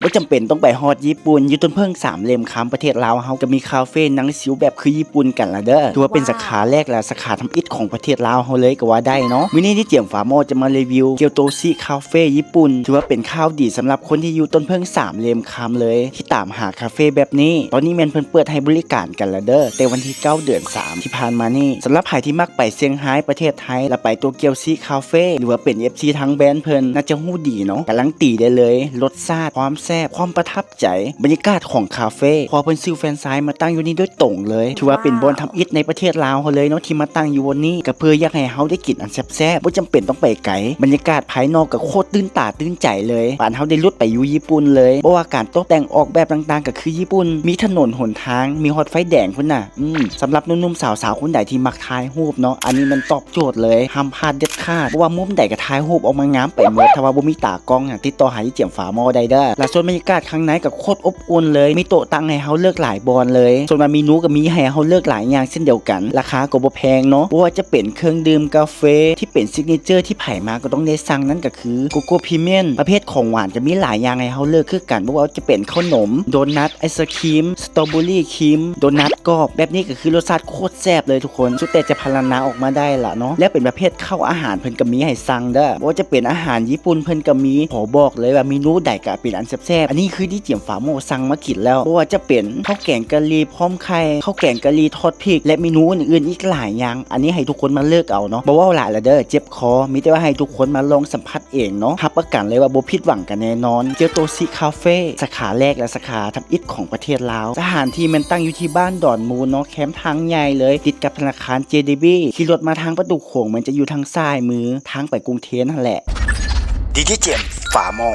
ว่าจำเป็นต้องไปฮอดญี่ปุ่นอยู่ต้นเพิ่ง3เล่มค้ำประเทศลาวเฮาก็มีคาเฟ่หนังสิวแบบคือญี่ปุ่นกันละเด้อถือว่าเป็นสาขาแรกและสาขาทำอิฐของประเทศลาวเฮาเลยก็ว่าได้เนาะมื้อนี้ที่เจียมฝาโมจะมารีวิวเกียวโตซิคาเฟ่ญี่ปุ่นถือว่าเป็นข่าวดีสำหรับคนที่อยู่ต้นเพิ่ง3เล่มค้ำเลยที่ตามหาคาเฟ่แบบนี้ตอนนี้แม่นเพิ่นเปิดให้บริการกันละเด้อแต่วันที่9เดือน3ที่ผ่านมานี่สำหรับใครที่มักไปเซี่ยงไฮ้ประเทศไทยและไปโตเกียวซิคาเฟ่หรือว่าเป็น FC ทั้งแบรนด์เพิ่นน่าจะฮู้ดีเนาะกำลังตีได้เลยรสชาติความแซ่บความประทับใจบรรยากาศของคาเฟ่พอเพิ่นซื้อแฟรนไชส์มาตั้งอยู่นี่ด้วยตรงเลยถือว่าเป็นบอนทำอิฐในประเทศลาวเฮาเลยเนาะที่มาตั้งอยู่บนนี้ก็เพื่ออยากให้เฮาได้กินอันแซ่บๆบ่จำเป็นต้องไปไกลบรรยากาศภายนอกก็โคตรตื่นตาตื่นใจเลยปานเฮาได้ลุดไปอยู่ญี่ปุ่นเลยเพราะว่าการตกแต่งออกแบบต่างๆก็คือญี่ปุ่นมีถนนหนทางมีฮอดไฟแดงพุ่นน่ะสำหรับหนุ่มๆสาวๆคนใดที่มักถ่ายรูปเนาะอันนี้มันตอบโจทย์เลยห้ามพลาดเด็ดขาดเพราะว่ามุมใดก็ถ่ายรูปออกมางามไปหมดถ้าว่าบ่มีตากล้องติดต่อหาที่เจียมฝาหม้อได้เด้อและส่วนบรรยากาศข้างในก็โคตรอบอุ่นเลยมีโต๊ะตั้งให้เฮาเลือกหลายบอนเลยส่วนมาเมนูก็มีให้เฮาเลือกหลายอย่างเช่นเดียวกันราคาก็บ่แพงเนาะเพราะว่าจะเป็นเครื่องดื่มกาแฟที่เป็นซิกเนเจอร์ที่ไผมาก็ต้องได้สั่งนั่นก็คือโกโก้พรีเมียมประเภทของหวานจะมีหลายอย่างให้เฮาเลือกคือกันเพราะว่าจะเป็นขนมโดนัทไอศครีมสตรอเบอรี่ครีมโดนัทกรอบแบบนี้ก็คือรสชาติโคตรแซ่บเลยทุกคนสุดแต่จะพรรณนาออกมาได้ล่ะเนาะและเป็นประเภทข้าวอาหารเพิ่นก็มีให้สั่งเด้อว่าจะเป็นอาหารญี่ปุ่นเพิ่นก็มีขอบอกเลยว่าเมนูใดก็เป็นอันแซ่บๆอันนี้คือที่เจียมฝาโมสั่งมากินแล้วเพราะว่าจะเป็นข้าวแกงกะหรี่พร้อมไข่ข้าวแกงกะหรี่ทอดพริกและเมนูอื่นๆอีกหลายอย่างอันนี้ให้ทุกคนมาเลือกเอาเนาะบ่ว่าหลายละเด้อเจ็บคอมีแต่ว่าให้ทุกคนมาลองสัมผัสเองเนาะรับประกันเลยว่าบ่ผิดหวังกันแน่นอนเกียวโตซิคาเฟ่สาขาแรกและสาขาทำอิฐของประเทศลาวสถานที่มันตั้งอยู่ที่บ้านดอนมูลเนาะแคมป์ทางใหญ่เลยติดกับธนาคาร JDB ขี่รถมาทางประตูโขงมันจะอยู่ทางซ้ายมือทางไปกรุงเทพนั่นแหละดีที่เจียมฝาหม้อ